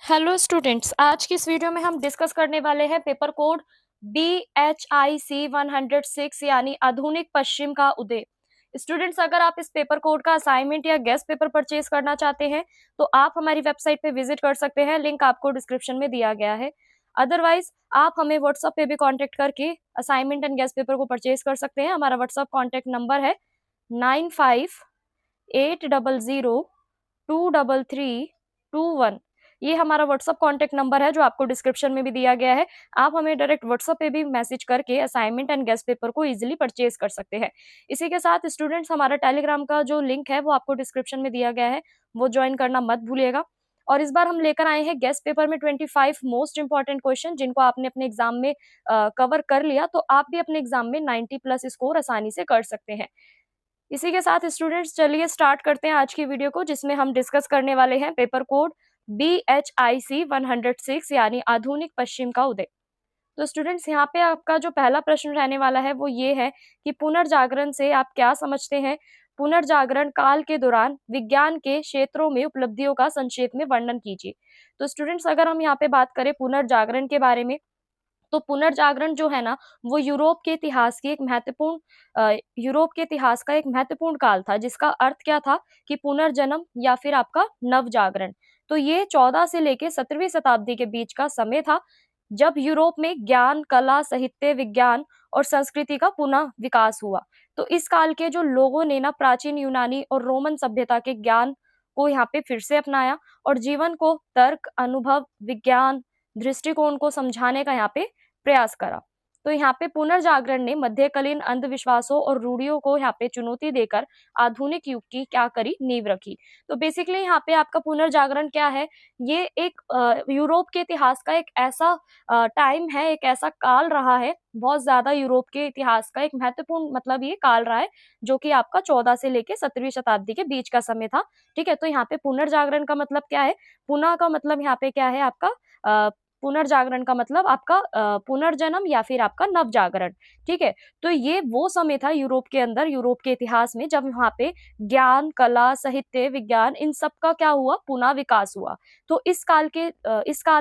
Hello students, आज की इस वीडियो में हम डिस्कस करने वाले हैं पेपर कोड BHIC 106 यानी आधुनिक पश्चिम का उदय। स्टूडेंट्स, अगर आप इस पेपर कोड का असाइनमेंट या गेस्ट पेपर परचेज करना चाहते हैं तो आप हमारी वेबसाइट पे विजिट कर सकते हैं। लिंक आपको डिस्क्रिप्शन में दिया गया है। अदरवाइज आप हमें व्हाट्सएप पे भी कांटेक्ट करके असाइनमेंट एंड गेस्ट पेपर को परचेज कर सकते हैं। हमारा व्हाट्सएप कॉन्टेक्ट नंबर है 9580023321। ये हमारा व्हाट्सअप कॉन्टेक्ट नंबर है जो आपको डिस्क्रिप्शन में भी दिया गया है। आप हमें डायरेक्ट व्हाट्सअप पे भी मैसेज करके असाइनमेंट एंड गेस्ट पेपर को इजीली परचेज कर सकते हैं। इसी के साथ स्टूडेंट्स, हमारा टेलीग्राम का जो लिंक है वो आपको डिस्क्रिप्शन में दिया गया है, वो ज्वाइन करना मत भूलिएगा। और इस बार हम लेकर आए हैं गेस्ट पेपर में 25 मोस्ट इंपॉर्टेंट क्वेश्चन, जिनको आपने अपने एग्जाम में कवर कर लिया तो आप भी अपने एग्जाम में 90+ स्कोर आसानी से कर सकते हैं। इसी के साथ स्टूडेंट्स, चलिए स्टार्ट करते हैं आज की वीडियो को, जिसमें हम डिस्कस करने वाले हैं पेपर कोड BHIC 106 यानी आधुनिक पश्चिम का उदय। तो स्टूडेंट्स, यहाँ पे आपका जो पहला प्रश्न रहने वाला है वो ये है कि पुनर्जागरण से आप क्या समझते हैं। पुनर्जागरण काल के दौरान विज्ञान के क्षेत्रों में उपलब्धियों का संक्षेप में वर्णन कीजिए। तो स्टूडेंट्स, अगर हम यहाँ पे बात करें पुनर्जागरण के बारे में, तो पुनर्जागरण जो है ना, वो यूरोप के इतिहास की एक यूरोप के इतिहास का एक महत्वपूर्ण काल था, जिसका अर्थ क्या था कि पुनर्जन्म या फिर आपका नवजागरण। तो ये 14 से लेके 17वीं शताब्दी के बीच का समय था, जब यूरोप में ज्ञान, कला, साहित्य, विज्ञान और संस्कृति का पुनः विकास हुआ। तो इस काल के जो लोगों ने ना प्राचीन यूनानी और रोमन सभ्यता के ज्ञान को यहाँ पे फिर से अपनाया और जीवन को तर्क, अनुभव, विज्ञान, दृष्टिकोण को समझाने का यहाँ पे प्रयास करा। तो यहाँ पे पुनर्जागरण ने मध्यकालीन अंधविश्वासों और रूढ़ियों को यहाँ पे चुनौती देकर आधुनिक युग की क्या करी, नींव रखी। तो बेसिकली यहाँ पे आपका पुनर्जागरण क्या है, ये एक यूरोप के इतिहास का एक ऐसा टाइम है, एक ऐसा काल रहा है, बहुत ज्यादा यूरोप के इतिहास का एक महत्वपूर्ण मतलब ये काल रहा है, जो कि आपका 14 से लेके 17वीं शताब्दी के बीच का समय था। ठीक है, तो यहाँ पे पुनर्जागरण का मतलब क्या है, पुनः का मतलब यहाँ पे क्या है आपका पुनर्जागरण का मतलब आपका पुनर्जन्म या फिर आपका नवजागरण। ठीक है, तो ये वो समय था यूरोप के अंदर, यूरोप के इतिहास में, जब वहां पे ज्ञान, कला, साहित्य, विज्ञान, इन सब का क्या हुआ, पुनः विकास हुआ। तो इस काल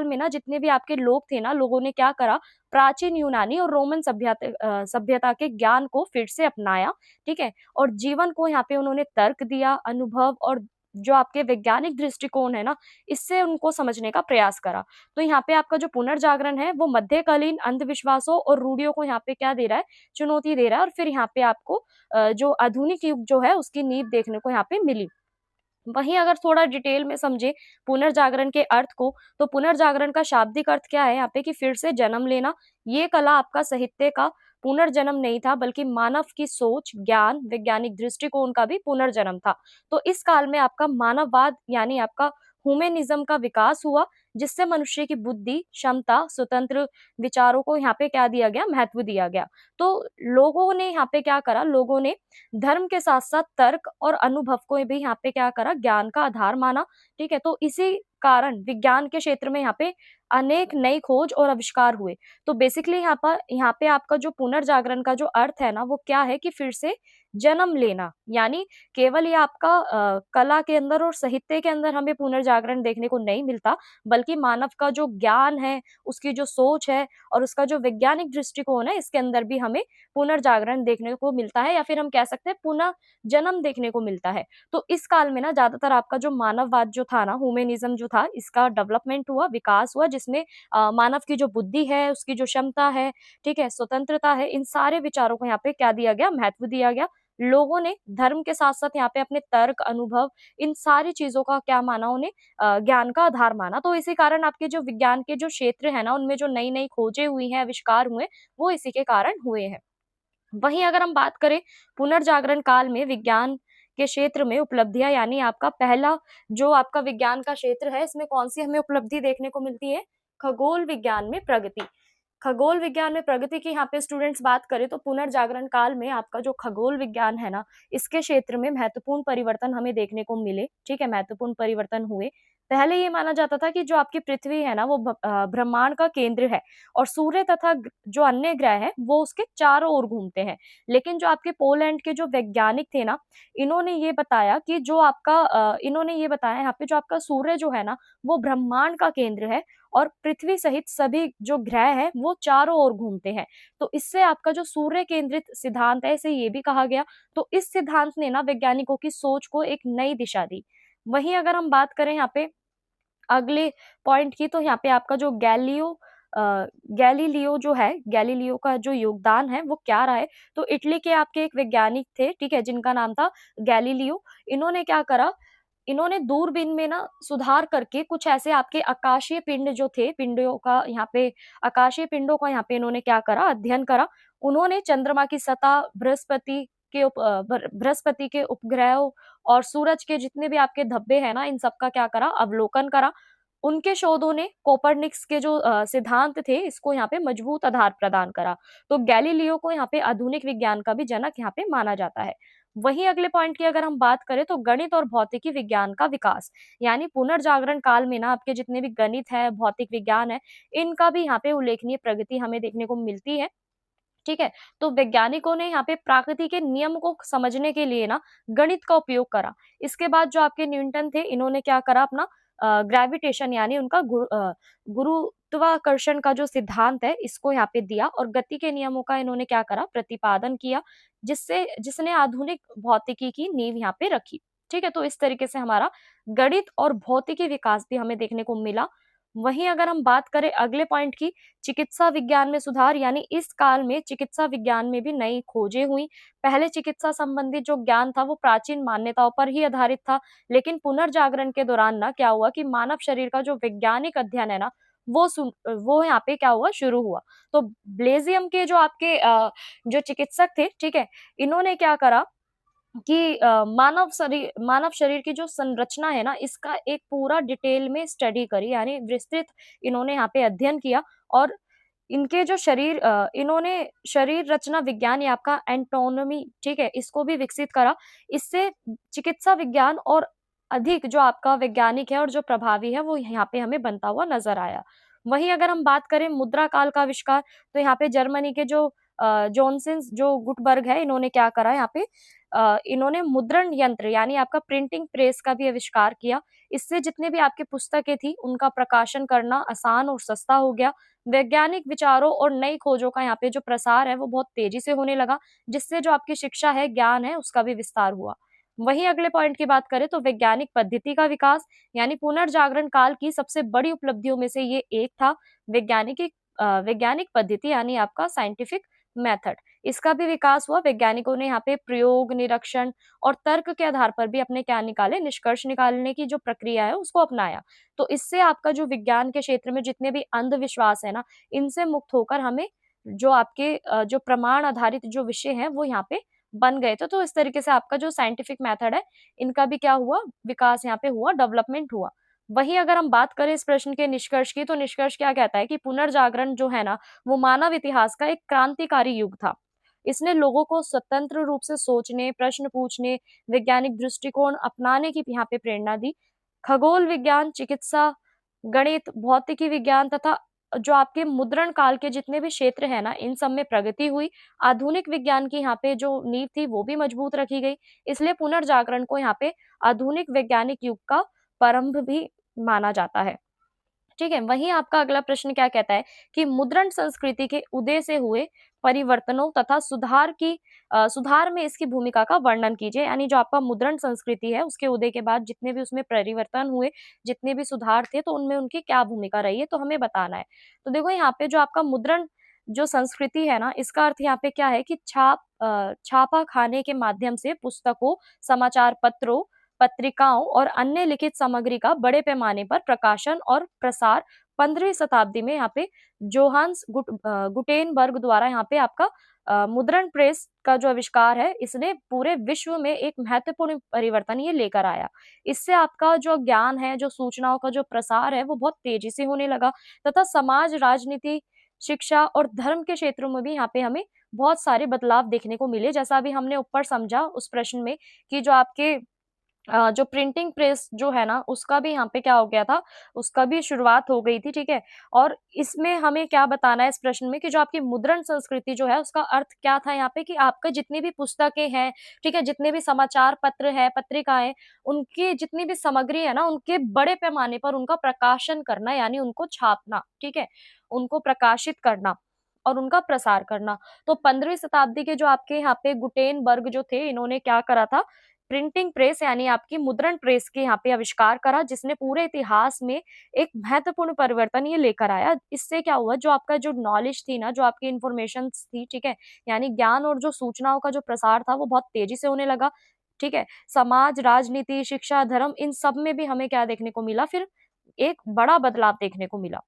में ना जितने भी आपके लोग थे ना, लोगों ने क्या करा, प्राचीन यूनानी और रोमन सभ्यता के ज्ञान को फिर से अपनाया। ठीक है, और जीवन को यहाँ पे उन्होंने तर्क दिया, अनुभव और जो आपके वैज्ञानिक दृष्टिकोण है ना, इससे उनको समझने का प्रयास करा। तो यहाँ पे आपका जो पुनर्जागरण है वो मध्यकालीन अंधविश्वासों और रूढ़ियों को यहाँ पे क्या दे रहा है, चुनौती दे रहा है। और फिर यहाँ पे आपको जो आधुनिक युग जो है उसकी नींव देखने को यहाँ पे मिली। वहीं अगर थोड़ा डिटेल में समझे पुनर्जागरण के अर्थ को, तो पुनर्जागरण का शाब्दिक अर्थ क्या है यहाँ पे कि फिर से जन्म लेना। ये कला आपका साहित्य का पुनर्जन्म नहीं था, बल्कि मानव की सोच, ज्ञान, वैज्ञानिक दृष्टिकोण का भी पुनर्जन्म था। तो इस काल में आपका मानववाद यानी आपका ह्यूमनिज्म का विकास हुआ, जिससे मनुष्य की बुद्धि, क्षमता, स्वतंत्र विचारों को यहाँ पे क्या दिया गया, महत्व दिया गया। तो लोगों ने यहाँ पे क्या करा, लोगों ने धर्म के साथ साथ तर्क और अनुभव को भी यहाँ पे क्या करा, ज्ञान का आधार माना। ठीक है, तो इसी कारण विज्ञान के क्षेत्र में यहाँ पे अनेक नई खोज और आविष्कार हुए। तो बेसिकली यहाँ पे आपका जो पुनर्जागरण का जो अर्थ है ना, वो क्या है कि फिर से जन्म लेना। यानी केवल ये आपका कला के अंदर और साहित्य के अंदर हमें पुनर्जागरण देखने को नहीं मिलता, बल्कि मानव का जो ज्ञान है, उसकी जो सोच है और उसका जो वैज्ञानिक दृष्टिकोण है, इसके अंदर भी हमें पुनर्जागरण देखने को मिलता है, या फिर हम कह सकते हैं पुनः जन्म देखने को मिलता है। तो इस काल में ना ज्यादातर आपका जो मानववाद जो था ना, ह्यूमनिज्म जो था, इसका डेवलपमेंट हुआ, विकास हुआ, जिसमें मानव की जो बुद्धि है, उसकी जो क्षमता है, ठीक है, स्वतंत्रता है, इन सारे विचारों को यहाँ पे क्या दिया गया, महत्व दिया गया। लोगों ने धर्म के साथ साथ यहाँ पे अपने तर्क, अनुभव, इन सारी चीजों का क्या माना, उन्हें ज्ञान का आधार माना। तो इसी कारण आपके जो विज्ञान के जो क्षेत्र है ना, उनमें जो नई नई खोजें हुई हैं, आविष्कार हुए, वो इसी के कारण हुए हैं। वहीं अगर हम बात करें पुनर्जागरण काल में विज्ञान के क्षेत्र में उपलब्धियां, यानी आपका पहला जो आपका विज्ञान का क्षेत्र है, इसमें कौन सी हमें उपलब्धि देखने को मिलती है, खगोल विज्ञान में प्रगति। खगोल विज्ञान में प्रगति की यहाँ पे स्टूडेंट्स बात करें तो पुनर्जागरण काल में आपका जो खगोल विज्ञान है ना, इसके क्षेत्र में महत्वपूर्ण परिवर्तन हमें देखने को मिले। ठीक है, महत्वपूर्ण परिवर्तन हुए। पहले ये माना जाता था कि जो आपकी पृथ्वी है ना वो ब्रह्मांड का केंद्र है और सूर्य तथा जो अन्य ग्रह हैं वो उसके चारों ओर घूमते हैं। लेकिन जो आपके पोलैंड के जो वैज्ञानिक थे ना, इन्होंने ये बताया कि जो आपका इन्होंने ये बताया यहाँ पे जो आपका सूर्य जो है ना वो ब्रह्मांड का केंद्र है और पृथ्वी सहित सभी जो ग्रह हैं वो चारों ओर घूमते हैं। तो इससे आपका जो सूर्य केंद्रित सिद्धांत है इसे ये भी कहा गया। तो इस सिद्धांत ने ना वैज्ञानिकों की सोच को एक नई दिशा दी। वहीं अगर हम बात करें यहाँ पे अगले पॉइंट की, तो यहाँ पे आपका जो गैलीलियो जो है, गैलीलियो का जो योगदान है वो क्या रहा है? तो इटली के आपके एक वैज्ञानिक थे, ठीक है, जिनका नाम था गैलीलियो। इन्होंने क्या करा, इन्होंने दूरबीन में ना सुधार करके कुछ ऐसे आपके आकाशीय पिंड जो थे, पिंडों का यहाँ पे आकाशीय पिंडों का यहाँ पे इन्होंने क्या करा, अध्ययन करा। उन्होंने चंद्रमा की सतह, बृहस्पति के उपग्रहों और सूरज के जितने भी आपके धब्बे हैं ना, इन सब का क्या करा, अवलोकन करा। उनके शोधों ने कोपरनिकस के जो सिद्धांत थे इसको यहाँ पे मजबूत आधार प्रदान करा। तो गैलीलियो को यहाँ पे आधुनिक विज्ञान का भी जनक यहाँ पे माना जाता है। वहीं अगले पॉइंट की अगर हम बात करें तो गणित और भौतिकी विज्ञान का विकास, यानी पुनर्जागरण काल में ना आपके जितने भी गणित है, भौतिक विज्ञान है, इनका भी यहाँ पे उल्लेखनीय प्रगति हमें देखने को मिलती है। ठीक है? तो वैज्ञानिकों ने यहाँ पे प्रकृति के नियम को समझने के लिए ना गणित का उपयोग करा। इसके बाद जो आपके न्यूटन थे, इन्होंने क्या करा, अपना ग्रेविटेशन यानी उनका गुरुत्वाकर्षण का जो सिद्धांत है इसको यहाँ पे दिया और गति के नियमों का इन्होंने क्या करा, प्रतिपादन किया, जिसने आधुनिक भौतिकी की नींव यहाँ पे रखी। ठीक है? तो इस तरीके से हमारा गणित और भौतिकी विकास भी हमें देखने को मिला। वहीं अगर हम बात करें अगले पॉइंट की, चिकित्सा विज्ञान में सुधार, यानी इस काल में चिकित्सा विज्ञान में भी नई खोजें हुई। पहले चिकित्सा संबंधी जो ज्ञान था वो प्राचीन मान्यताओं पर ही आधारित था, लेकिन पुनर्जागरण के दौरान ना क्या हुआ कि मानव शरीर का जो वैज्ञानिक अध्ययन है ना वो यहाँ पे क्या हुआ, शुरू हुआ। तो ब्लेजियम के जो आपके जो चिकित्सक थे, ठीक है, इन्होंने क्या करा कि मानव शरीर की जो संरचना है ना इसका एक पूरा डिटेल में स्टडी करी, यानी विस्तृत इन्होंने यहाँ पे अध्ययन किया और इनके जो इन्होंने शरीर रचना विज्ञान या आपका एंटोनॉमी, ठीक है, इसको भी विकसित करा। इससे चिकित्सा विज्ञान और अधिक जो आपका वैज्ञानिक है और जो प्रभावी है वो यहाँ पे हमें बनता हुआ नजर आया। वहीं अगर हम बात करें मुद्रा काल का आविष्कार, तो यहाँ पे जर्मनी के जो जॉनसन जो गुटबर्ग है, इन्होंने क्या करा यहाँ पे, इन्होंने मुद्रण यंत्र यानी आपका प्रिंटिंग प्रेस का भी आविष्कार किया। इससे जितने भी आपकी पुस्तकें थी उनका प्रकाशन करना आसान और सस्ता हो गया। वैज्ञानिक विचारों और नई खोजों का यहाँ पे जो प्रसार है वो बहुत तेजी से होने लगा, जिससे जो आपकी शिक्षा है, ज्ञान है, उसका भी विस्तार हुआ। वहीं अगले पॉइंट की बात करें तो वैज्ञानिक पद्धति का विकास, यानी पुनर्जागरण काल की सबसे बड़ी उपलब्धियों में से ये एक था। वैज्ञानिक पद्धति यानी आपका साइंटिफिक मेथड, इसका भी विकास हुआ। वैज्ञानिकों ने यहाँ पे प्रयोग, निरीक्षण और तर्क के आधार पर भी अपने क्या निकाले, निष्कर्ष निकालने की जो प्रक्रिया है उसको अपनाया। तो इससे आपका जो विज्ञान के क्षेत्र में जितने भी अंधविश्वास है ना, इनसे मुक्त होकर हमें जो आपके जो प्रमाण आधारित जो विषय हैं वो यहाँ पे बन गए थे। तो इस तरीके से आपका जो साइंटिफिक मेथड है, इनका भी क्या हुआ, विकास यहाँ पे हुआ, डेवलपमेंट हुआ। वहीं अगर हम बात करें इस प्रश्न के निष्कर्ष की, तो निष्कर्ष क्या कहता है कि पुनर्जागरण जो है ना वो मानव इतिहास का एक क्रांतिकारी युग था। इसने लोगों को स्वतंत्र रूप से सोचने, प्रश्न पूछने, वैज्ञानिक दृष्टिकोण अपनाने की यहाँ पे प्रेरणा दी। खगोल विज्ञान, चिकित्सा, गणित, भौतिकी विज्ञान तथा जो आपके मुद्रण काल के जितने भी क्षेत्र है ना, इन सब में प्रगति हुई। आधुनिक विज्ञान की यहाँ पे जो नींव थी वो भी मजबूत रखी गई। इसलिए पुनर्जागरण को यहाँ पे आधुनिक वैज्ञानिक युग का प्रारंभ भी माना जाता है। ठीक है, वहीं आपका अगला प्रश्न क्या कहता है कि मुद्रण संस्कृति के उदय से हुए परिवर्तनों तथा सुधार में इसकी भूमिका का वर्णन कीजिए। यानी जो आपका मुद्रण संस्कृति है उसके उदय के बाद जितने भी उसमें परिवर्तन हुए, जितने भी सुधार थे, तो उनमें उनकी क्या भूमिका रही है, तो हमें बताना है। तो देखो यहाँ पे जो आपका मुद्रण जो संस्कृति है ना, इसका अर्थ यहाँ पे क्या है कि छापा खाने के माध्यम से पुस्तकों, समाचार पत्रों, पत्रिकाओं और अन्य लिखित सामग्री का बड़े पैमाने पर प्रकाशन और प्रसार 15वीं शताब्दी में यहाँ पे गुटेनबर्ग द्वारा यहाँ पे आपका मुद्रण प्रेस का जो आविष्कार है, इसने पूरे विश्व में एक महत्वपूर्ण परिवर्तन ये लेकर आया। इससे आपका जो ज्ञान है, जो सूचनाओं का जो प्रसार है वो बहुत तेजी से होने लगा तथा समाज, राजनीति, शिक्षा और धर्म के क्षेत्रों में भी यहाँ पे हमें बहुत सारे बदलाव देखने को मिले। जैसा अभी हमने ऊपर समझा उस प्रश्न में कि जो आपके जो प्रिंटिंग प्रेस जो है ना, उसका भी यहाँ पे क्या हो गया था, उसका भी शुरुआत हो गई थी, ठीक है? और इसमें हमें क्या बताना है इस प्रश्न में कि जो आपकी मुद्रण संस्कृति जो है, उसका अर्थ क्या था यहाँ पे कि आपका जितनी भी पुस्तकें हैं, ठीक है? जितने भी समाचार पत्र हैं, पत्रिकाएँ, उनकी जितनी भी सामग्री है ना, उनके बड़े पैमाने पर उनका प्रकाशन करना, यानी उनको छापना, ठीक है? उनको प्रकाशित करना और उनका प्रसार करना। तो 15वीं शताब्दी के जो आपके यहाँ पे गुटेनबर्ग जो थे, इन्होंने क्या करा था, प्रिंटिंग प्रेस यानी आपकी मुद्रण प्रेस के यहाँ पे आविष्कार करा, जिसने पूरे इतिहास में एक महत्वपूर्ण परिवर्तन ये लेकर आया। इससे क्या हुआ, जो आपका जो नॉलेज थी ना, जो आपकी इन्फॉर्मेशंस थी, ठीक है? यानी ज्ञान और जो सूचनाओं का जो प्रसार था, वो बहुत तेजी से होने लगा, ठीक है? समाज, राजनीति, शिक्षा, धर्म, इन सब में भी हमें क्या देखने को मिला, फिर एक बड़ा बदलाव देखने को मिला।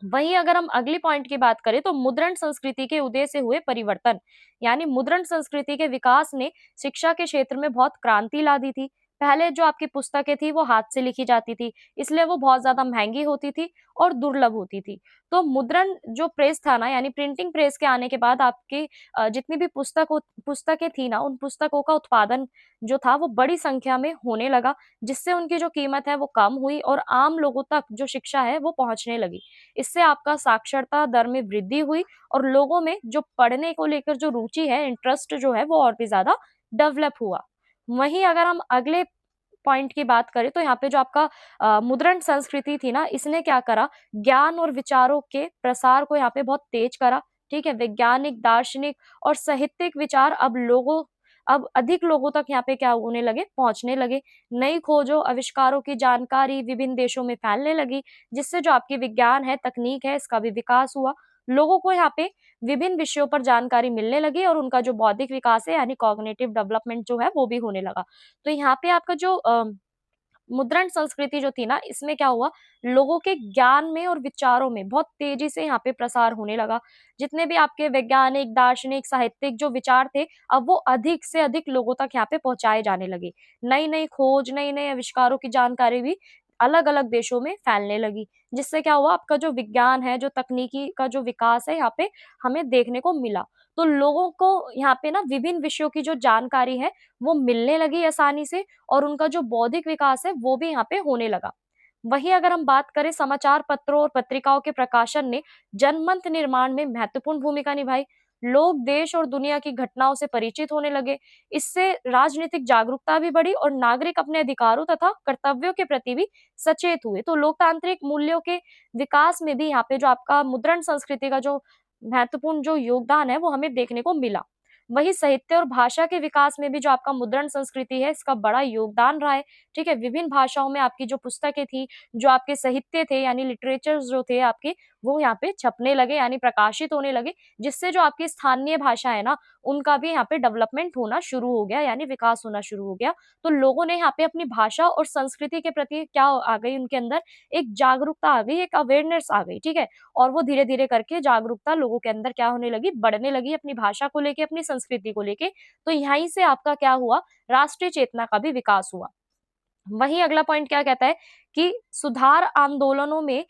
वहीं अगर हम अगली पॉइंट की बात करें तो मुद्रण संस्कृति के उदय से हुए परिवर्तन, यानी मुद्रण संस्कृति के विकास ने शिक्षा के क्षेत्र में बहुत क्रांति ला दी थी। पहले जो आपकी पुस्तकें थी वो हाथ से लिखी जाती थी, इसलिए वो बहुत ज्यादा महंगी होती थी और दुर्लभ होती थी। तो मुद्रण जो प्रेस था ना, यानी प्रिंटिंग प्रेस के आने के बाद आपकी जितनी भी पुस्तकें थी ना, उन पुस्तकों का उत्पादन जो था वो बड़ी संख्या में होने लगा, जिससे उनकी जो कीमत है वो कम हुई और आम लोगों तक जो शिक्षा है वो पहुंचने लगी। इससे आपका साक्षरता दर में वृद्धि हुई और लोगों में जो पढ़ने को लेकर जो रुचि है, इंटरेस्ट जो है वो और भी ज्यादा डेवलप हुआ। वहीं अगर हम अगले पॉइंट की बात करें तो यहाँ पे जो आपका मुद्रण संस्कृति थी ना, इसने क्या करा, ज्ञान और विचारों के प्रसार को यहाँ पे बहुत तेज करा, ठीक है? वैज्ञानिक, दार्शनिक और साहित्यिक विचार अब अधिक लोगों तक यहाँ पे क्या होने लगे, पहुंचने लगे। नई खोजों, आविष्कारों की जानकारी विभिन्न देशों में फैलने लगी, जिससे जो आपकी विज्ञान है, तकनीक है, इसका भी विकास हुआ। लोगों को यहाँ पे विभिन्न विषयों पर जानकारी मिलने लगी और उनका जो बौद्धिक विकास है, यानी कॉग्निटिव डेवलपमेंट जो है वो भी होने लगा। तो यहाँ पे आपका जो मुद्रण संस्कृति जो थी ना, इसमें क्या हुआ, लोगों के ज्ञान में और विचारों में बहुत तेजी से यहाँ पे प्रसार होने लगा। जितने भी आपके वैज्ञानिक, दार्शनिक, साहित्यिक जो विचार थे, अब वो अधिक से अधिक लोगों तक यहाँ पे पहुंचाए जाने लगे। नई नई खोज, नई नई आविष्कारों की जानकारी भी अलग अलग देशों में फैलने लगी, जिससे क्या हुआ, आपका जो विज्ञान है, जो तकनीकी का जो विकास है, यहाँ पे हमें देखने को मिला। तो लोगों को यहाँ पे ना विभिन्न विषयों की जो जानकारी है वो मिलने लगी आसानी से और उनका जो बौद्धिक विकास है वो भी यहाँ पे होने लगा। वहीं अगर हम बात करें, समाचार पत्रों और पत्रिकाओं के प्रकाशन ने जनमत निर्माण में महत्वपूर्ण भूमिका निभाई। लोग देश और दुनिया की घटनाओं से परिचित होने लगे। इससे राजनीतिक जागरूकता भी बढ़ी और नागरिक अपने अधिकारों तथा कर्तव्यों के प्रति भी सचेत हुए। तो लोकतांत्रिक मूल्यों के विकास में भी यहाँ पे जो आपका मुद्रण संस्कृति का जो महत्वपूर्ण जो योगदान है वो हमें देखने को मिला। वही साहित्य और भाषा के विकास में भी जो आपका मुद्रण संस्कृति है, इसका बड़ा योगदान रहा है, ठीक है? विभिन्न भाषाओं में आपकी जो पुस्तकें थी, जो आपके साहित्य थे, यानी लिटरेचर्स जो थे आपके, वो यहाँ पे छपने लगे, यानी प्रकाशित होने लगे, जिससे जो आपकी स्थानीय भाषा है ना, उनका भी यहाँ पे डेवलपमेंट होना शुरू हो गया, यानी विकास होना शुरू हो गया। तो लोगों ने यहाँ पे अपनी भाषा और संस्कृति के प्रति क्या आ गई, उनके अंदर एक जागरूकता आ गई, एक अवेयरनेस आ गई, ठीक है? और वो धीरे-धीरे करके जागरूकता लोगों के अंदर क्या होने लगी, बढ़ने लगी अपनी भाषा को लेके, अपनी संस्कृति को लेके। तो यहीं से आपका क्या हुआ, राष्ट्रीय चेतना का भी विकास हुआ। वहीं अगला पॉइंट क्या कहता है कि सुधार आंदोलनों में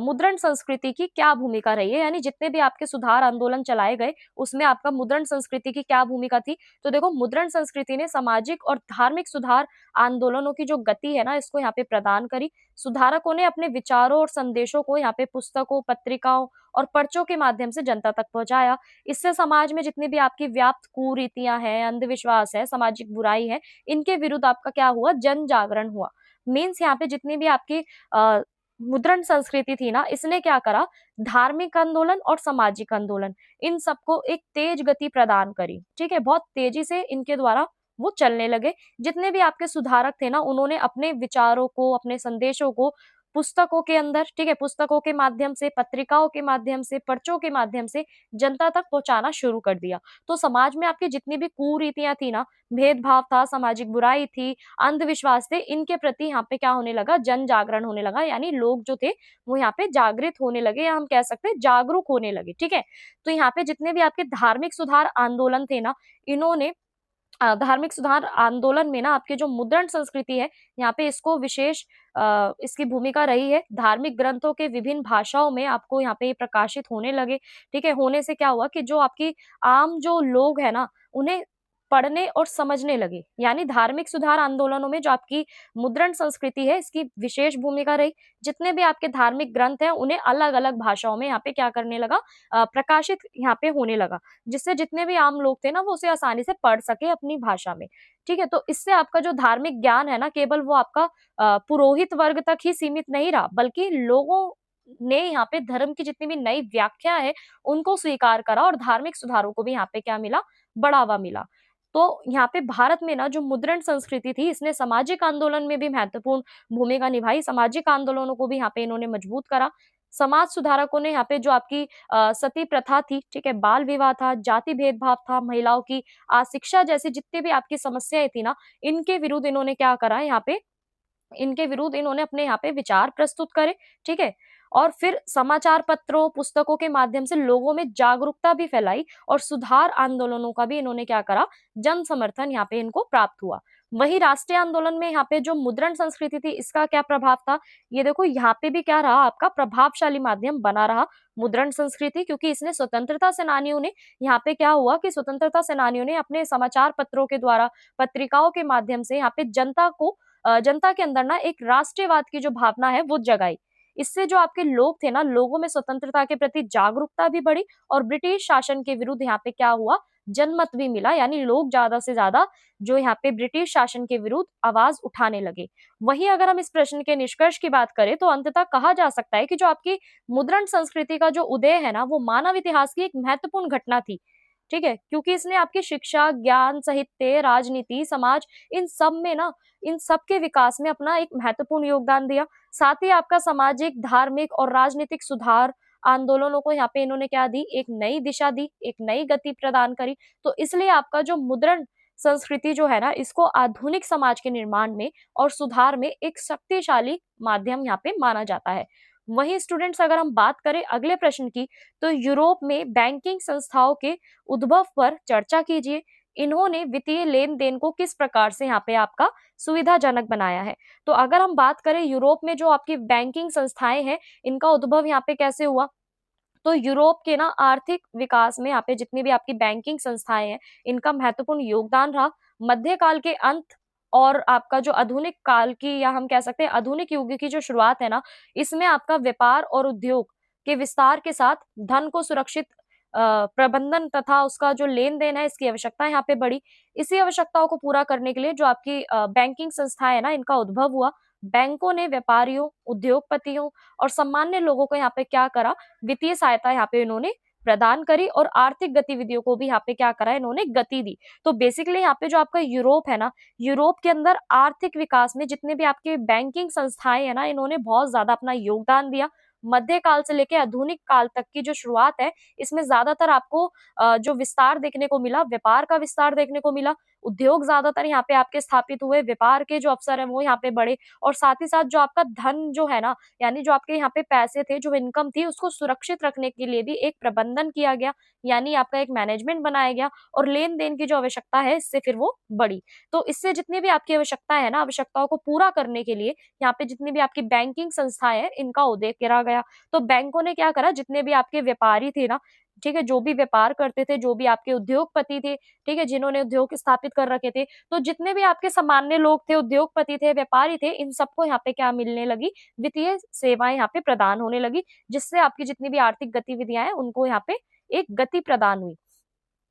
मुद्रण संस्कृति की क्या भूमिका रही है, यानी जितने भी आपके सुधार आंदोलन चलाए गए, उसमें आपका मुद्रण संस्कृति की क्या भूमिका थी। तो देखो, मुद्रण संस्कृति ने सामाजिक और धार्मिक सुधार आंदोलनों की जो गति है ना, इसको यहाँ पे प्रदान करी। सुधारकों ने अपने विचारों और संदेशों को यहाँ पे पुस्तकों, पत्रिकाओं और पर्चों के माध्यम से जनता तक पहुंचाया। इससे समाज में जितनी भी आपकी व्याप्त कुरीतियां हैं, अंधविश्वास है, सामाजिक बुराई है, इनके विरुद्ध आपका क्या हुआ, जन जागरण हुआ। मीन्स यहाँ पे जितनी भी आपकी मुद्रण संस्कृति थी ना, इसने क्या करा, धार्मिक आंदोलन और सामाजिक आंदोलन, इन सबको एक तेज गति प्रदान करी, ठीक है? बहुत तेजी से इनके द्वारा वो चलने लगे। जितने भी आपके सुधारक थे ना, उन्होंने अपने विचारों को, अपने संदेशों को पुस्तकों के अंदर, ठीक है, पुस्तकों के माध्यम से, पत्रिकाओं के माध्यम से, पर्चों के माध्यम से जनता तक पहुंचाना शुरू कर दिया। तो समाज में आपकी जितनी भी कुरीतियां थी ना, भेदभाव था, सामाजिक बुराई थी, अंधविश्वास थे, इनके प्रति यहाँ पे क्या होने लगा, जन जागरण होने लगा, यानी लोग जो थे वो यहाँ पे जागृत होने लगे, या हम कह सकते हैं जागरूक होने लगे, ठीक है? तो यहाँ पे जितने भी आपके धार्मिक सुधार आंदोलन थे ना, इन्होंने धार्मिक सुधार आंदोलन में ना आपकी जो मुद्रण संस्कृति है, यहाँ पे इसको विशेष इसकी भूमिका रही है। धार्मिक ग्रंथों के विभिन्न भाषाओं में आपको यहाँ पे प्रकाशित होने लगे, ठीक है? होने से क्या हुआ कि जो आपकी आम जो लोग है ना, उन्हें पढ़ने और समझने लगे। यानी धार्मिक सुधार आंदोलनों में जो आपकी मुद्रण संस्कृति है, इसकी विशेष भूमिका रही। जितने भी आपके धार्मिक ग्रंथ हैं, उन्हें अलग-अलग भाषाओं में यहाँ पे क्या करने लगा, प्रकाशित यहाँ पे होने लगा, जिससे जितने भी आम लोग थे ना, वो उसे आसानी से पढ़ सके अपनी भाषा में। ठीक है? तो इससे आपका जो धार्मिक ज्ञान है ना, केवल वो आपका पुरोहित वर्ग तक ही सीमित नहीं रहा, बल्कि लोगों ने यहाँ पे धर्म की जितनी भी नई व्याख्या है, उनको स्वीकार करा और धार्मिक सुधारों को भी यहाँ पे क्या मिला, बढ़ावा मिला। तो यहाँ पे भारत में ना जो मुद्रण संस्कृति थी, इसने सामाजिक आंदोलन में भी महत्वपूर्ण भूमिका निभाई। सामाजिक आंदोलनों को भी यहाँ पे इन्होंने मजबूत करा। समाज सुधारकों ने यहाँ पे जो आपकी सती प्रथा थी, ठीक है, बाल विवाह था, जाति भेदभाव था, महिलाओं की अशिक्षा जैसी जितनी भी आपकी समस्याएं थी ना, इनके विरुद्ध इन्होंने क्या करा यहाँ पे, इनके विरुद्ध इन्होंने अपने यहाँ पे विचार प्रस्तुत करे, ठीक है? और फिर समाचार पत्रों, पुस्तकों के माध्यम से लोगों में जागरूकता भी फैलाई और सुधार आंदोलनों का भी इन्होंने क्या करा, जन समर्थन यहाँ पे इनको प्राप्त हुआ। वही राष्ट्रीय आंदोलन में यहाँ पे जो मुद्रण संस्कृति थी, इसका क्या प्रभाव था? ये देखो यहाँ पे भी क्या रहा, आपका प्रभावशाली माध्यम बना रहा मुद्रण संस्कृति, क्योंकि इसने स्वतंत्रता सेनानियों ने, यहाँ पे क्या हुआ कि स्वतंत्रता सेनानियों ने अपने समाचार पत्रों के द्वारा, पत्रिकाओं के माध्यम से यहाँ पे जनता के अंदर ना एक राष्ट्रीयवाद की जो भावना है वो जगाई। इससे जो आपके लोग थे ना, लोगों में स्वतंत्रता के प्रति जागरूकता भी बढ़ी और ब्रिटिश शासन के विरुद्ध यहाँ पे क्या हुआ, जनमत भी मिला। यानी लोग ज्यादा से ज्यादा जो यहाँ पे ब्रिटिश शासन के विरुद्ध आवाज उठाने लगे। वहीं अगर हम इस प्रश्न के निष्कर्ष की बात करें तो अंततः कहा जा सकता है कि जो आपकी मुद्रण संस्कृति का जो उदय है ना, वो मानव इतिहास की एक महत्वपूर्ण घटना थी। ठीक है, क्योंकि इसने आपकी शिक्षा, ज्ञान, साहित्य, राजनीति, समाज, इन सब में ना, इन सब के विकास में अपना एक महत्वपूर्ण योगदान दिया। साथ ही आपका सामाजिक, धार्मिक और राजनीतिक सुधार आंदोलनों को यहाँ पे इन्होंने क्या दी, एक नई दिशा दी, एक नई गति प्रदान करी। तो इसलिए आपका जो मुद्रण संस्कृति जो है ना, इसको आधुनिक समाज के निर्माण में और सुधार में एक शक्तिशाली माध्यम यहाँ पे माना जाता है। वहीं स्टूडेंट्स, अगर हम बात करें अगले प्रश्न की, तो यूरोप में बैंकिंग संस्थाओं के उद्भव पर चर्चा कीजिए। इन्होंने वित्तीय लेन देन को किस प्रकार से यहाँ पे आपका सुविधाजनक बनाया है? तो अगर हम बात करें यूरोप में जो आपकी बैंकिंग संस्थाएं हैं, इनका उद्भव यहाँ पे कैसे हुआ? तो यूरोप के ना आर्थिक विकास में यहाँ पे जितनी भी आपकी बैंकिंग संस्थाएं हैं, इनका महत्वपूर्ण योगदान रहा। मध्यकाल के अंत और आपका जो आधुनिक काल की, या हम कह सकते हैं आधुनिक युग की जो शुरुआत है ना, इसमें आपका व्यापार और उद्योग के विस्तार के साथ धन को सुरक्षित प्रबंधन तथा उसका जो लेन देन है, इसकी आवश्यकता यहाँ पे बढ़ी। इसी आवश्यकताओं को पूरा करने के लिए जो आपकी बैंकिंग संस्थाएं है ना, इनका उद्भव हुआ। बैंकों ने व्यापारियों, उद्योगपतियों और सामान्य लोगों को यहाँ पे क्या करा, वित्तीय सहायता यहाँ पे इन्होंने प्रदान करी और आर्थिक गतिविधियों को भी यहाँ पे क्या करा, इन्होंने गति दी। तो बेसिकली यहाँ पे जो आपका यूरोप है ना, यूरोप के अंदर आर्थिक विकास में जितने भी आपके बैंकिंग संस्थाएं है ना, इन्होंने बहुत ज्यादा अपना योगदान दिया। मध्यकाल से लेकर आधुनिक काल तक की जो शुरुआत है, इसमें ज्यादातर आपको जो विस्तार देखने को मिला, व्यापार का विस्तार देखने को मिला। उद्योग ज्यादातर यहाँ पे आपके स्थापित हुए, व्यापार के जो अवसर है वो यहाँ पे बढ़े, और साथ ही साथ जो आपका धन जो है ना, यानी जो आपके यहाँ पे पैसे थे, जो इनकम थी, उसको सुरक्षित रखने के लिए भी एक प्रबंधन किया गया, यानी आपका एक मैनेजमेंट बनाया गया, और लेन देन की जो आवश्यकता है, इससे फिर वो बढ़ी। तो इससे जितनी भी आपकी आवश्यकता है ना, आवश्यकताओं को पूरा करने के लिए यहाँ पे जितनी भी आपकी बैंकिंग संस्थाएं है, इनका उदय करा गया। तो बैंकों ने क्या करा, जितने भी आपके व्यापारी थे ना, ठीक है, जो भी व्यापार करते थे, जो भी आपके उद्योगपति थे, ठीक है, जिन्होंने उद्योग स्थापित कर रखे थे, तो जितने भी आपके सामान्य लोग थे, उद्योगपति थे, व्यापारी थे, इन सबको यहाँ पे क्या मिलने लगी, वित्तीय सेवाएं यहाँ पे प्रदान होने लगी, जिससे आपकी जितनी भी आर्थिक गतिविधियां हैं, उनको यहाँ पे एक गति प्रदान हुई।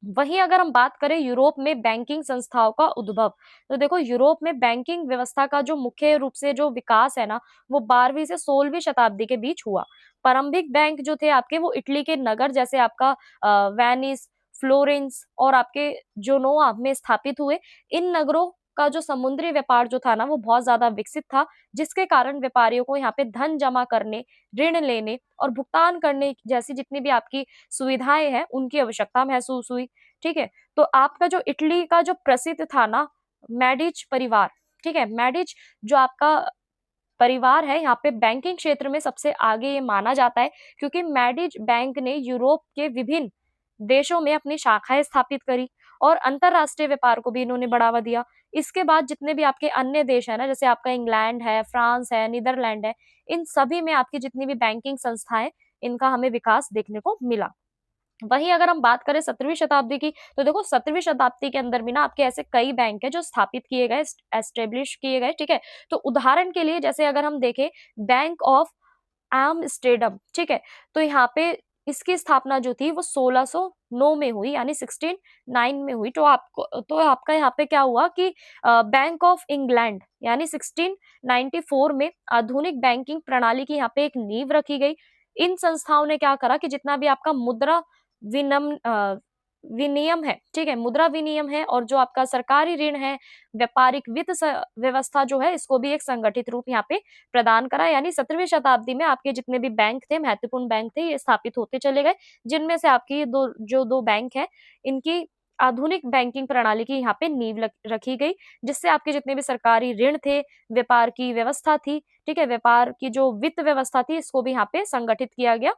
वहीं अगर हम बात करें यूरोप में बैंकिंग संस्थाओं का उद्भव, तो देखो यूरोप में बैंकिंग व्यवस्था का जो मुख्य रूप से जो विकास है ना, वो 12वीं से 16वीं शताब्दी के बीच हुआ। प्रारंभिक बैंक जो थे आपके, वो इटली के नगर जैसे आपका वेनिस, फ्लोरेंस और आपके जोनोआ में स्थापित हुए। इन नगरों का जो समुद्री व्यापार जो था ना, वो बहुत ज्यादा विकसित था, जिसके कारण व्यापारियों को यहाँ पे धन जमा करने, ऋण लेने और भुगतान करने जैसी जितनी भी आपकी सुविधाएं हैं, उनकी आवश्यकता महसूस हुई। ठीक है, तो आपका जो इटली का जो प्रसिद्ध था ना, मेडिच परिवार, ठीक है, मेडिच जो आपका परिवार है, यहाँ पे बैंकिंग क्षेत्र में सबसे आगे ये माना जाता है, क्योंकि मेडिच बैंक ने यूरोप के विभिन्न देशों में अपनी शाखाएं स्थापित करी और अंतरराष्ट्रीय व्यापार को भी इन्होंने बढ़ावा दिया। इसके बाद जितने भी आपके अन्य देश है ना, जैसे आपका इंग्लैंड है, फ्रांस है, नीदरलैंड है, इन सभी में आपकी जितनी भी बैंकिंग संस्थाएं, इनका हमें विकास देखने को मिला। वहीं अगर हम बात करें 17वीं शताब्दी की, तो देखो 17वीं शताब्दी के अंदर भी ना आपके ऐसे कई बैंक है जो स्थापित किए गए, एस्टेब्लिश किए गए, ठीक है। तो उदाहरण के लिए जैसे अगर हम देखें, बैंक ऑफ एम्स्टर्डम, ठीक है। तो यहाँ पे इसकी स्थापना जो थी वो 1609 में हुई, यानी 1609 में हुई। तो आपको, तो आपका यहाँ पे क्या हुआ कि बैंक ऑफ इंग्लैंड यानी 1694 में आधुनिक बैंकिंग प्रणाली की यहाँ पे एक नींव रखी गई। इन संस्थाओं ने क्या करा कि जितना भी आपका मुद्रा विनम विनियम है, ठीक है, मुद्रा विनियम है, और जो आपका सरकारी ऋण है, व्यापारिक वित्त व्यवस्था जो है, इसको भी एक संगठित रूप यहाँ पे प्रदान करा। यानी 17वीं शताब्दी में आपके जितने भी बैंक थे, महत्वपूर्ण बैंक थे, ये स्थापित होते चले गए, जिनमें से आपकी ये दो बैंक है, इनकी आधुनिक बैंकिंग प्रणाली की यहाँ पे नींव रखी गई, जिससे आपके जितने भी सरकारी ऋण थे, व्यापार की व्यवस्था थी, ठीक है, व्यापार की जो वित्त व्यवस्था थी, इसको भी यहाँ पे संगठित किया गया।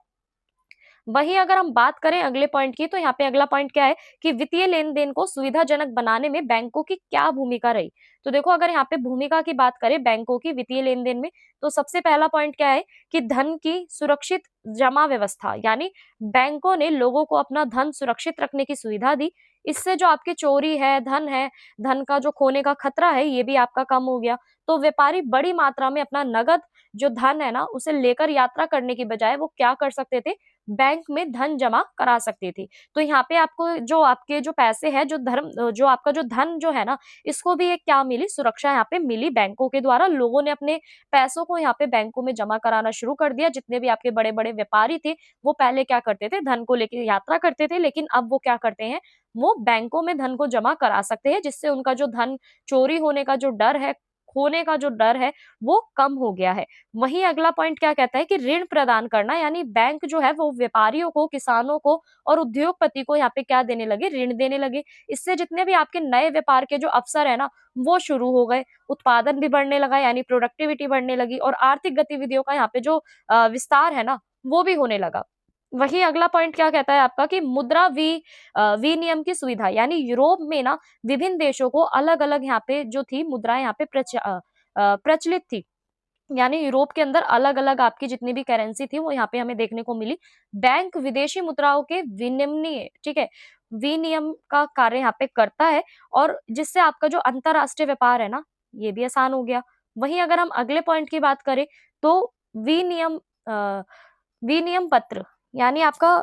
वहीं अगर हम बात करें अगले पॉइंट की, तो यहाँ पे अगला पॉइंट क्या है कि वित्तीय लेन देन को सुविधाजनक बनाने में बैंकों की क्या भूमिका रही। तो देखो, अगर यहाँ पे भूमिका की बात करें बैंकों की वित्तीय लेन देन में, तो सबसे पहला पॉइंट क्या है कि धन की सुरक्षित जमा व्यवस्था, यानी बैंकों ने लोगों को अपना धन सुरक्षित रखने की सुविधा दी। इससे जो आपकी चोरी है, धन का जो खोने का खतरा है, ये भी आपका कम हो गया। तो व्यापारी बड़ी मात्रा में अपना नगद जो धन है ना, उसे लेकर यात्रा करने की बजाय वो क्या कर सकते थे, बैंक में धन जमा करा सकती थी। तो यहाँ पे आपको जो आपके जो पैसे हैं, जो आपका जो धन जो है ना, इसको भी एक क्या मिली, सुरक्षा यहाँ पे मिली बैंकों के द्वारा। लोगों ने अपने पैसों को यहाँ पे बैंकों में जमा कराना शुरू कर दिया। जितने भी आपके बड़े बड़े व्यापारी थे, वो पहले क्या करते थे, धन को लेकर यात्रा करते थे, लेकिन अब वो क्या करते हैं, वो बैंकों में धन को जमा करा सकते हैं, जिससे उनका जो धन चोरी होने का जो डर है, खोने का जो डर है, वो कम हो गया है। वहीं अगला पॉइंट क्या कहता है कि ऋण प्रदान करना, यानी बैंक जो है वो व्यापारियों को, किसानों को और उद्योगपति को यहाँ पे क्या देने लगे, ऋण देने लगे। इससे जितने भी आपके नए व्यापार के जो अवसर है ना, वो शुरू हो गए, उत्पादन भी बढ़ने लगा, यानी प्रोडक्टिविटी बढ़ने लगी, और आर्थिक गतिविधियों का यहाँ पे जो विस्तार है ना, वो भी होने लगा। वही अगला पॉइंट क्या कहता है आपका कि मुद्रा विनियम की सुविधा, यानी यूरोप में ना विभिन्न देशों को अलग अलग यहाँ पे जो थी मुद्राएं यहाँ पे प्रचलित थी। यानी यूरोप के अंदर अलग अलग आपकी जितनी भी करेंसी थी, वो यहाँ पे हमें देखने को मिली। बैंक विदेशी मुद्राओं के विनिमय, ठीक है, विनियम का कार्य यहाँ पे करता है, और जिससे आपका जो अंतरराष्ट्रीय व्यापार है ना, ये भी आसान हो गया। वहीं अगर हम अगले पॉइंट की बात करें, तो विनियम विनियम पत्र, यानी आपका,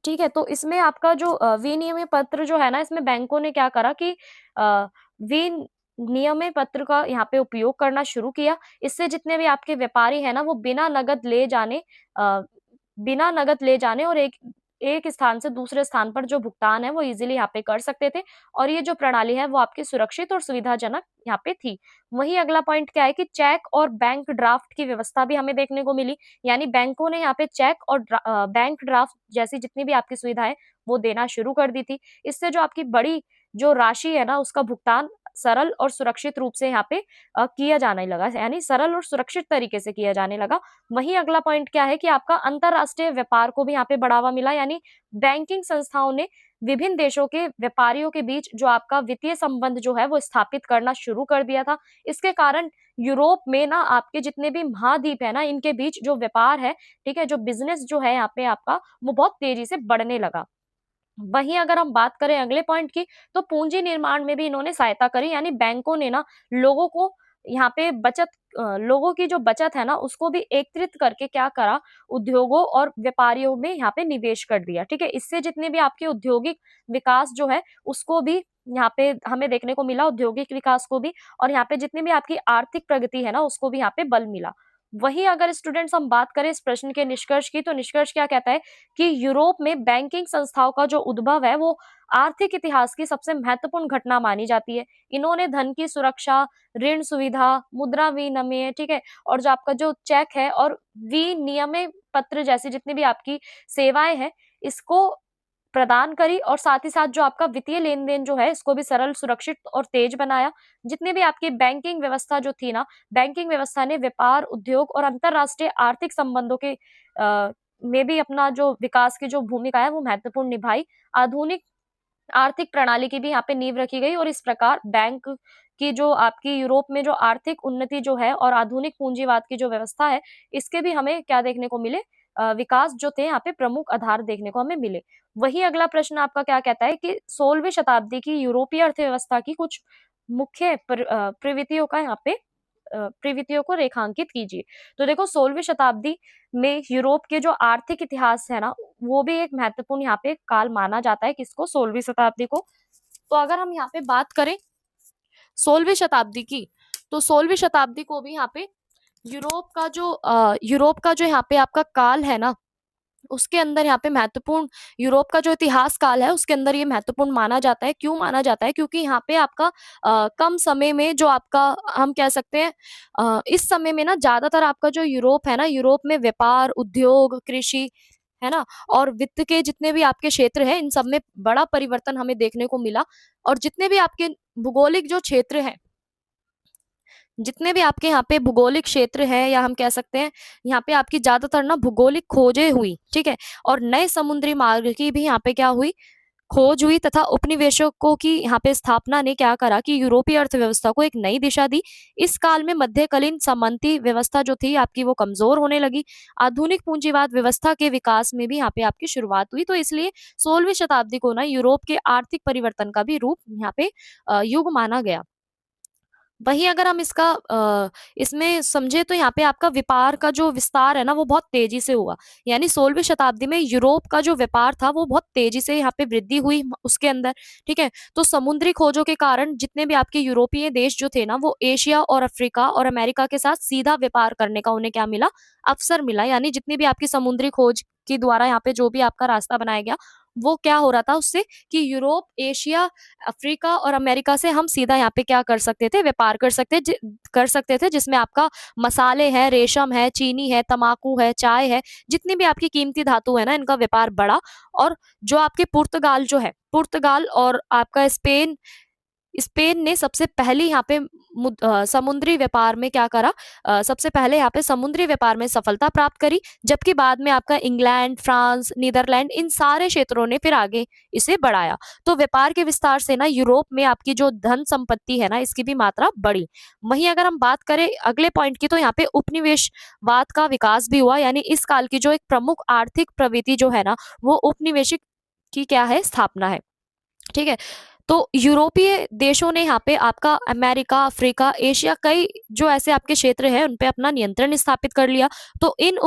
ठीक है, तो इसमें आपका जो विनिमय पत्र जो है ना, इसमें बैंकों ने क्या करा कि विनिमय पत्र का यहाँ पे उपयोग करना शुरू किया। इससे जितने भी आपके व्यापारी है ना, वो बिना नगद ले जाने और एक एक स्थान से दूसरे स्थान पर जो भुगतान है वो इजीली यहाँ पे कर सकते थे, और ये जो प्रणाली है वो आपकी सुरक्षित और सुविधाजनक यहाँ पे थी। वही अगला पॉइंट क्या है कि चेक और बैंक ड्राफ्ट की व्यवस्था भी हमें देखने को मिली। यानी बैंकों ने यहाँ पे चेक और बैंक ड्राफ्ट जैसी जितनी भी आपकी सुविधाएं वो देना शुरू कर दी थी। इससे जो आपकी बड़ी जो राशि है ना, उसका भुगतान सरल और सुरक्षित रूप से यहाँ पे किया जाने लगा, यानी सरल और सुरक्षित तरीके से किया जाने लगा। वहीं अगला पॉइंट क्या है कि आपका अंतरराष्ट्रीय व्यापार को भी यहाँ पे बढ़ावा मिला, यानी बैंकिंग संस्थाओं ने विभिन्न देशों के व्यापारियों के बीच जो आपका वित्तीय संबंध जो है वो स्थापित करना शुरू कर दिया था। इसके कारण यूरोप में ना आपके जितने भी महाद्वीप है ना, इनके बीच जो व्यापार है, ठीक है, जो बिजनेस जो है यहाँ पे आपका, वो बहुत तेजी से बढ़ने लगा। वहीं अगर हम बात करें अगले पॉइंट की, तो पूंजी निर्माण में भी इन्होंने सहायता करी। यानी बैंकों ने ना लोगों को यहाँ पे लोगों की जो बचत है ना, उसको भी एकत्रित करके क्या करा, उद्योगों और व्यापारियों में यहाँ पे निवेश कर दिया। ठीक है, इससे जितने भी आपके औद्योगिक विकास जो है, उसको भी यहाँ पे हमें देखने को मिला, औद्योगिक विकास को भी, और यहाँ पे जितनी भी आपकी आर्थिक प्रगति है ना, उसको भी यहाँ पे बल मिला। वहीं अगर स्टूडेंट्स हम बात करें इस प्रश्न के निष्कर्ष की, तो निष्कर्ष क्या कहता है कि यूरोप में बैंकिंग संस्थाओं का जो उद्भव है, वो आर्थिक इतिहास की सबसे महत्वपूर्ण घटना मानी जाती है। इन्होंने धन की सुरक्षा, ऋण सुविधा, मुद्रा विनिमय, ठीक है, और जो आपका जो चेक है और विनिमय पत्र जैसी जितनी भी आपकी सेवाएं हैं, इसको प्रदान करी, और साथ ही साथ जो आपका वित्तीय लेन देन जो है, इसको भी सरल, सुरक्षित और तेज बनाया। जितने भी आपकी बैंकिंग व्यवस्था जो थी ना, बैंकिंग व्यवस्था ने व्यापार, उद्योग और अंतरराष्ट्रीय आर्थिक संबंधों के में भी अपना जो विकास की जो भूमिका है वो महत्वपूर्ण निभाई। आधुनिक आर्थिक प्रणाली की भी यहाँ पे नींव रखी गई, और इस प्रकार बैंक की जो आपकी यूरोप में जो आर्थिक उन्नति जो है और आधुनिक पूंजीवाद की जो व्यवस्था है, इसके भी हमें क्या देखने को मिले, विकास जो थे यहाँ पे प्रमुख आधार देखने को हमें मिले। वही अगला प्रश्न आपका क्या कहता है कि 16वीं शताब्दी की यूरोपीय अर्थव्यवस्था की कुछ मुख्य प्रवृत्तियों का यहाँ पे प्रवृत्तियों को रेखांकित कीजिए। तो देखो 16वीं शताब्दी में यूरोप के जो आर्थिक इतिहास है ना, वो भी एक महत्वपूर्ण यहाँ पे काल माना जाता है। किसको? 16वीं शताब्दी को। तो अगर हम यहाँ पे बात करें 16वीं शताब्दी की, तो 16वीं शताब्दी को भी यहाँ पे यूरोप का जो यहाँ पे आपका काल है ना, उसके अंदर यहाँ पे महत्वपूर्ण, यूरोप का जो इतिहास काल है उसके अंदर ये महत्वपूर्ण माना जाता है। क्यों माना जाता है? क्योंकि यहाँ पे आपका कम समय में जो आपका, हम कह सकते हैं इस समय में ना ज्यादातर आपका जो यूरोप है ना, यूरोप में व्यापार, उद्योग, कृषि, है ना, और वित्त के जितने भी आपके क्षेत्र हैं, इन सब में बड़ा परिवर्तन हमें देखने को मिला। और जितने भी आपके भूगोलिक जो क्षेत्र हैं, जितने भी आपके यहाँ पे भूगोलिक क्षेत्र है, या हम कह सकते हैं यहाँ पे आपकी ज्यादातर ना भूगोलिक खोजें हुई, ठीक है, और नए समुद्री मार्ग की भी यहाँ पे क्या हुई, खोज हुई, तथा उपनिवेशकों की यहाँ पे स्थापना ने क्या करा कि यूरोपीय अर्थव्यवस्था को एक नई दिशा दी। इस काल में मध्यकालीन सामंती व्यवस्था जो थी आपकी, वो कमजोर होने लगी। आधुनिक पूंजीवाद व्यवस्था के विकास में भी यहाँ पे आपकी शुरुआत हुई। तो इसलिए 16वीं शताब्दी को ना यूरोप के आर्थिक परिवर्तन का भी रूप यहाँ पे युग माना गया। वहीं अगर हम इसमें समझे, तो यहाँ पे आपका व्यापार का जो विस्तार है ना, वो बहुत तेजी से हुआ। यानी 16वीं शताब्दी में यूरोप का जो व्यापार था वो बहुत तेजी से यहाँ पे वृद्धि हुई उसके अंदर, ठीक है। तो समुद्री खोजों के कारण जितने भी आपके यूरोपीय देश जो थे ना, वो एशिया और अफ्रीका और अमेरिका के साथ सीधा व्यापार करने का उन्हें क्या मिला, अवसर मिला। यानी जितनी भी आपकी समुद्री खोज के द्वारा यहाँ पे जो भी आपका रास्ता बनाया गया, वो क्या हो रहा था उससे कि यूरोप, एशिया, अफ्रीका और अमेरिका से हम सीधा यहाँ पे क्या कर सकते थे, व्यापार कर सकते थे, जिसमें आपका मसाले हैं, रेशम है, चीनी है, तंबाकू है, चाय है, जितनी भी आपकी कीमती धातु है ना, इनका व्यापार बढ़ा। और जो आपके पुर्तगाल जो है, पुर्तगाल और आपका स्पेन, स्पेन ने सबसे पहले यहाँ पे समुद्री व्यापार में क्या करा, सबसे पहले यहाँ पे समुद्री व्यापार में सफलता प्राप्त करी। जबकि बाद में आपका इंग्लैंड, फ्रांस, नीदरलैंड, इन सारे क्षेत्रों ने फिर आगे इसे बढ़ाया। तो व्यापार के विस्तार से ना यूरोप में आपकी जो धन संपत्ति है ना, इसकी भी मात्रा बढ़ी। वहीं अगर हम बात करें अगले पॉइंट की, तो यहाँ पे उपनिवेशवाद का विकास भी हुआ। यानी इस काल की जो एक प्रमुख आर्थिक प्रवृत्ति जो है ना, वो उपनिवेशिक की क्या है, स्थापना है, ठीक है। तो यूरोपीय देशों ने यहाँ पे आपका अमेरिका, अफ्रीका, एशिया, कई जो ऐसे आपके क्षेत्र हैं उन पे अपना नियंत्रण स्थापित कर लिया। तो इन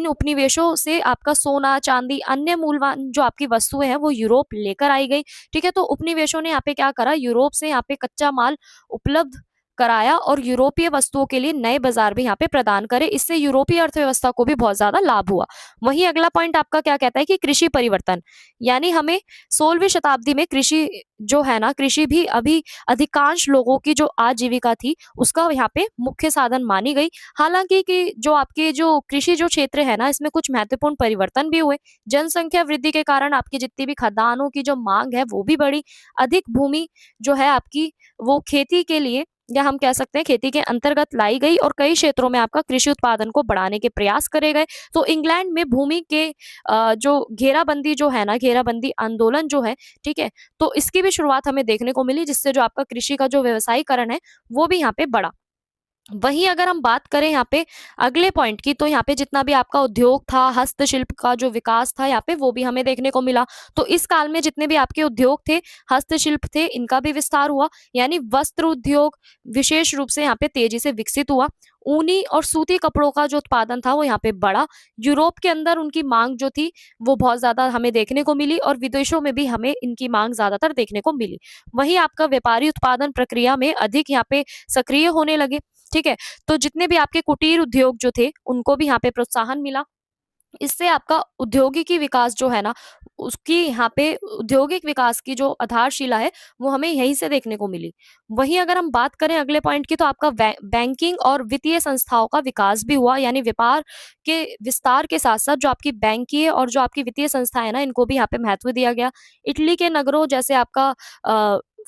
उपनिवेशों से आपका सोना, चांदी, अन्य मूल्यवान जो आपकी वस्तुएं हैं वो यूरोप लेकर आई गई, ठीक है। तो उपनिवेशों ने यहाँ पे क्या करा, यूरोप से यहाँ पे कच्चा माल उपलब्ध कराया और यूरोपीय वस्तुओं के लिए नए बाजार भी यहाँ पे प्रदान करे। इससे यूरोपीय अर्थव्यवस्था को भी बहुत ज्यादा लाभ हुआ। वहीं अगला पॉइंट आपका क्या कहता है कि कृषि परिवर्तन, यानी हमें 16वीं शताब्दी में कृषि जो है ना, कृषि भी अभी अधिकांश लोगों की जो आजीविका थी उसका यहाँ पे मुख्य साधन मानी गई। हालांकि कि जो आपके जो कृषि जो क्षेत्र है ना, इसमें कुछ महत्वपूर्ण परिवर्तन भी हुए। जनसंख्या वृद्धि के कारण आपकी जितनी भी खदानों की जो मांग है वो भी बढ़ी। अधिक भूमि जो है आपकी, वो खेती के लिए, या हम कह सकते हैं खेती के अंतर्गत लाई गई, और कई क्षेत्रों में आपका कृषि उत्पादन को बढ़ाने के प्रयास करे गए। तो इंग्लैंड में भूमि के जो घेराबंदी जो है ना, घेराबंदी आंदोलन जो है, ठीक है, तो इसकी भी शुरुआत हमें देखने को मिली, जिससे जो आपका कृषि का जो व्यवसायीकरण है वो भी यहाँ पे बढ़ा। वहीं अगर हम बात करें यहाँ पे अगले पॉइंट की, तो यहाँ पे जितना भी आपका उद्योग था, हस्तशिल्प का जो विकास था यहाँ पे, वो भी हमें देखने को मिला। तो इस काल में जितने भी आपके उद्योग थे, हस्तशिल्प थे, इनका भी विस्तार हुआ। यानी वस्त्र उद्योग विशेष रूप से यहाँ पे तेजी से विकसित हुआ। ऊनी और सूती कपड़ों का जो उत्पादन था वो यहाँ पे बढ़ा। यूरोप के अंदर उनकी मांग जो थी वो बहुत ज्यादा हमें देखने को मिली, और विदेशों में भी हमें इनकी मांग ज्यादातर देखने को मिली। वहीं आपका व्यापारी उत्पादन प्रक्रिया में अधिक यहाँ पे सक्रिय होने लगे, ठीक है। तो जितने भी आपके कुटीर उद्योग जो थे उनको भी यहाँ पे प्रोत्साहन मिला। इससे आपका औद्योगिकी विकास जो है ना, उसकी यहाँ पे औद्योगिक विकास की जो आधारशिला है वो हमें यहीं से देखने को मिली। वहीं अगर हम बात करें अगले पॉइंट की, तो आपका बैंकिंग और वित्तीय संस्थाओं का विकास भी हुआ। यानी व्यापार के विस्तार के साथ साथ जो आपकी बैंकीय और जो आपकी वित्तीय संस्थाएं ना, इनको भी यहाँ पे महत्व दिया गया। इटली के नगरों जैसे आपका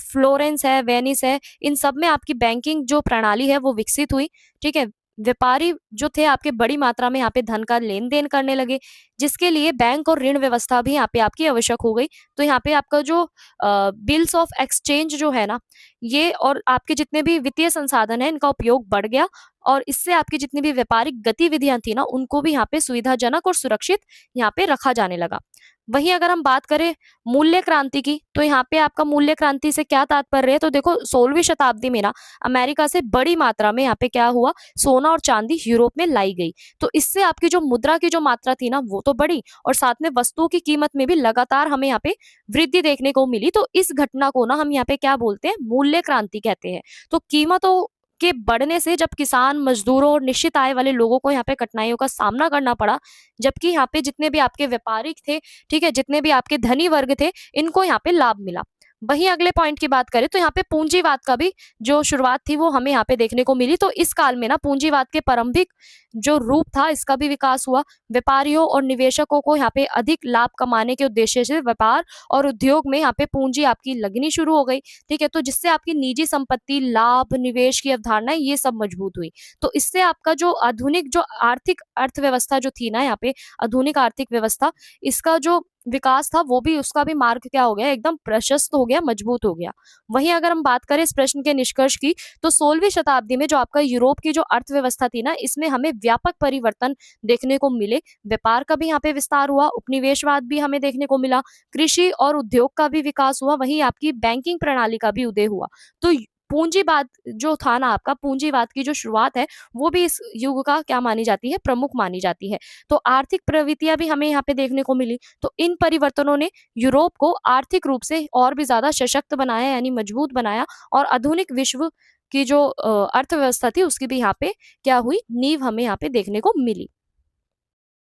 फ्लोरेंस है, वेनिस है, इन सब में आपकी बैंकिंग जो प्रणाली है वो विकसित हुई, ठीक है। व्यापारी जो थे आपके बड़ी मात्रा में यहाँ पे धन का लेन-देन करने लगे, जिसके लिए बैंक और ऋण व्यवस्था भी यहाँ पे आपकी आवश्यक हो गई। तो यहाँ पे आपका जो बिल्स ऑफ एक्सचेंज जो है ना, ये और आपके जितने भी वित्तीय संसाधन हैं, इनका उपयोग बढ़ गया और इससे आपकी जितनी भी व्यापारिक गतिविधियाँ थी ना, उनको भी यहाँ पे सुविधाजनक और सुरक्षित यहाँ पे रखा जाने लगा। वहीं अगर हम बात करें मूल्य क्रांति की, तो यहाँ पे आपका मूल्य क्रांति से क्या तात्पर्य है? तो देखो 16वीं शताब्दी में ना अमेरिका से बड़ी मात्रा में यहाँ पे क्या हुआ, सोना और चांदी यूरोप में लाई गई। तो इससे आपकी जो मुद्रा की जो मात्रा थी ना, वो तो बढ़ी और साथ में वस्तुओं की कीमत में भी लगातार हमें यहाँ पे वृद्धि देखने को मिली। तो इस घटना को ना हम यहाँ पे क्या बोलते हैं, मूल्य क्रांति कहते हैं। तो कीमतों के बढ़ने से जब किसान, मजदूरों और निश्चित आय वाले लोगों को यहाँ पे कठिनाइयों का सामना करना पड़ा, जबकि यहाँ पे जितने भी आपके व्यापारिक थे, ठीक है, जितने भी आपके धनी वर्ग थे, इनको यहाँ पे लाभ मिला। वहीं अगले पॉइंट की बात करें तो यहाँ पे पूंजीवाद का भी जो शुरुआत थी वो हमें यहाँ पे देखने को मिली। तो इस काल में ना पूंजीवाद के प्रारंभिक जो रूप था, इसका भी विकास हुआ। व्यापारियों और निवेशकों को यहाँ पे अधिक लाभ कमाने के उद्देश्य से व्यापार और उद्योग में यहाँ पे पूंजी आपकी लगनी शुरू हो गई, ठीक है। तो जिससे आपकी निजी संपत्ति, लाभ, निवेश की अवधारणा ये सब मजबूत हुई। तो इससे आपका जो आधुनिक जो आर्थिक अर्थव्यवस्था जो थी ना, यहाँ पे आधुनिक आर्थिक व्यवस्था, इसका जो विकास था वो भी, उसका भी मार्ग क्या हो गया, एकदम प्रशस्त हो गया, मजबूत हो गया। वहीं अगर हम बात करें इस प्रश्न के निष्कर्ष की, तो 16वीं शताब्दी में जो आपका यूरोप की जो अर्थव्यवस्था थी ना, इसमें हमें व्यापक परिवर्तन देखने को मिले। व्यापार का भी यहाँ पे विस्तार हुआ, उपनिवेशवाद भी हमें देखने को मिला, कृषि और उद्योग का भी विकास हुआ, वहीं आपकी बैंकिंग प्रणाली का भी उदय हुआ। तो पूंजीवाद जो था ना आपका, पूंजीवाद की जो शुरुआत है, वो भी इस युग का क्या मानी जाती है, प्रमुख मानी जाती है। तो आर्थिक प्रवृत्तियां भी हमें यहाँ पे देखने को मिली। तो इन परिवर्तनों ने यूरोप को आर्थिक रूप से और भी ज्यादा सशक्त बनाया, यानी मजबूत बनाया, और आधुनिक विश्व की जो अर्थव्यवस्था थी उसकी भी यहाँ पे क्या हुई, नींव हमें यहाँ पे देखने को मिली।